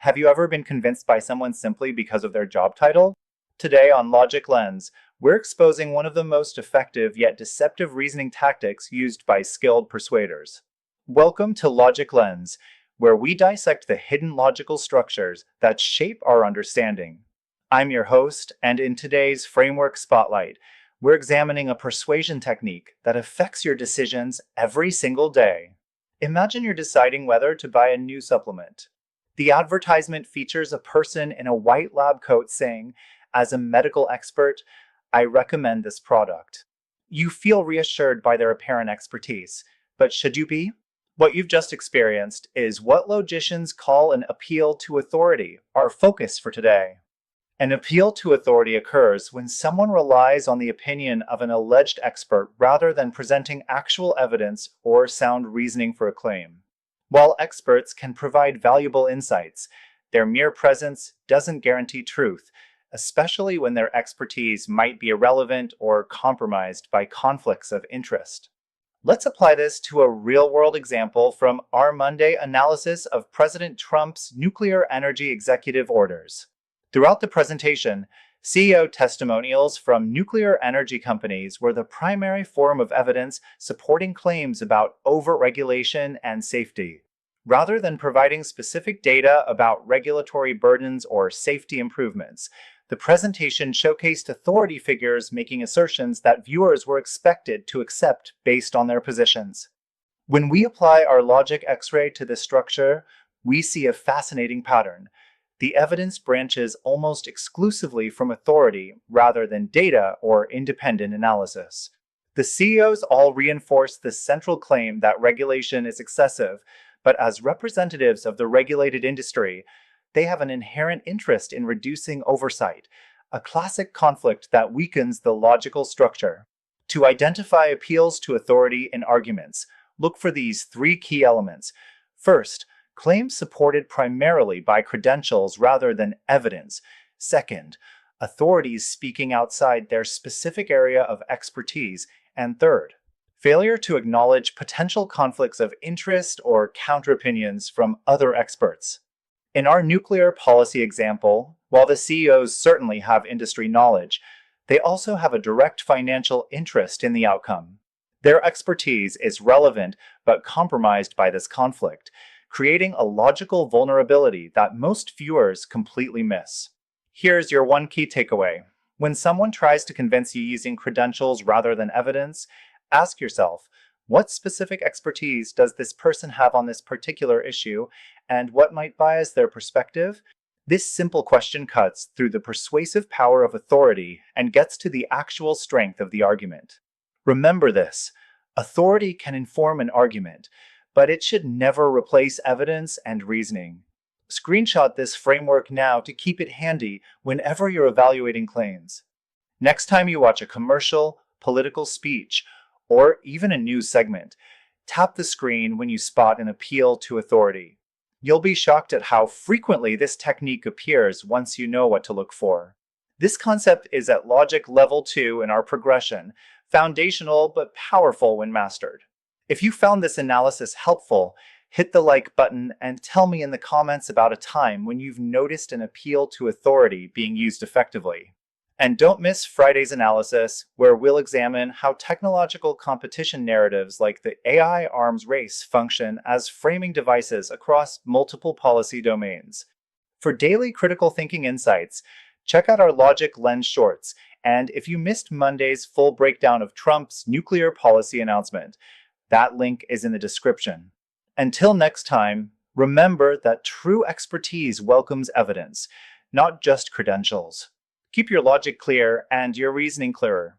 Have you ever been convinced by someone simply because of their job title? Today on Logic Lens, we're exposing one of the most effective yet deceptive reasoning tactics used by skilled persuaders. Welcome to Logic Lens, where we dissect the hidden logical structures that shape our understanding. I'm your host, and in today's Framework Spotlight, we're examining a persuasion technique that affects your decisions every single day. Imagine you're deciding whether to buy a new supplement. The advertisement features a person in a white lab coat saying, "As a medical expert, I recommend this product." You feel reassured by their apparent expertise, but should you be? What you've just experienced is what logicians call an appeal to authority, our focus for today. An appeal to authority occurs when someone relies on the opinion of an alleged expert rather than presenting actual evidence or sound reasoning for a claim. While experts can provide valuable insights, their mere presence doesn't guarantee truth, especially when their expertise might be irrelevant or compromised by conflicts of interest. Let's apply this to a real-world example from our Monday analysis of President Trump's nuclear energy executive orders. Throughout the presentation, CEO testimonials from nuclear energy companies were the primary form of evidence supporting claims about overregulation and safety. Rather than providing specific data about regulatory burdens or safety improvements, the presentation showcased authority figures making assertions that viewers were expected to accept based on their positions. When we apply our logic X-ray to this structure, we see a fascinating pattern. The evidence branches almost exclusively from authority rather than data or independent analysis. The CEOs all reinforce the central claim that regulation is excessive, but as representatives of the regulated industry, they have an inherent interest in reducing oversight, a classic conflict that weakens the logical structure. To identify appeals to authority in arguments, look for these three key elements. First, claims supported primarily by credentials rather than evidence. Second, authorities speaking outside their specific area of expertise. And third, failure to acknowledge potential conflicts of interest or counter-opinions from other experts. In our nuclear policy example, while the CEOs certainly have industry knowledge, they also have a direct financial interest in the outcome. Their expertise is relevant but compromised by this conflict, creating a logical vulnerability that most viewers completely miss. Here's your one key takeaway. When someone tries to convince you using credentials rather than evidence, ask yourself, what specific expertise does this person have on this particular issue, and what might bias their perspective? This simple question cuts through the persuasive power of authority and gets to the actual strength of the argument. Remember this, authority can inform an argument, but it should never replace evidence and reasoning. Screenshot this framework now to keep it handy whenever you're evaluating claims. Next time you watch a commercial, political speech, or even a news segment, tap the screen when you spot an appeal to authority. You'll be shocked at how frequently this technique appears once you know what to look for. This concept is at logic level 2 in our progression, foundational but powerful when mastered. If you found this analysis helpful, hit the like button and tell me in the comments about a time when you've noticed an appeal to authority being used effectively. And don't miss Friday's analysis, where we'll examine how technological competition narratives like the AI arms race function as framing devices across multiple policy domains. For daily critical thinking insights, check out our Logic Lens shorts, and if you missed Monday's full breakdown of Trump's nuclear policy announcement, that link is in the description. Until next time, remember that true expertise welcomes evidence, not just credentials. Keep your logic clear and your reasoning clearer.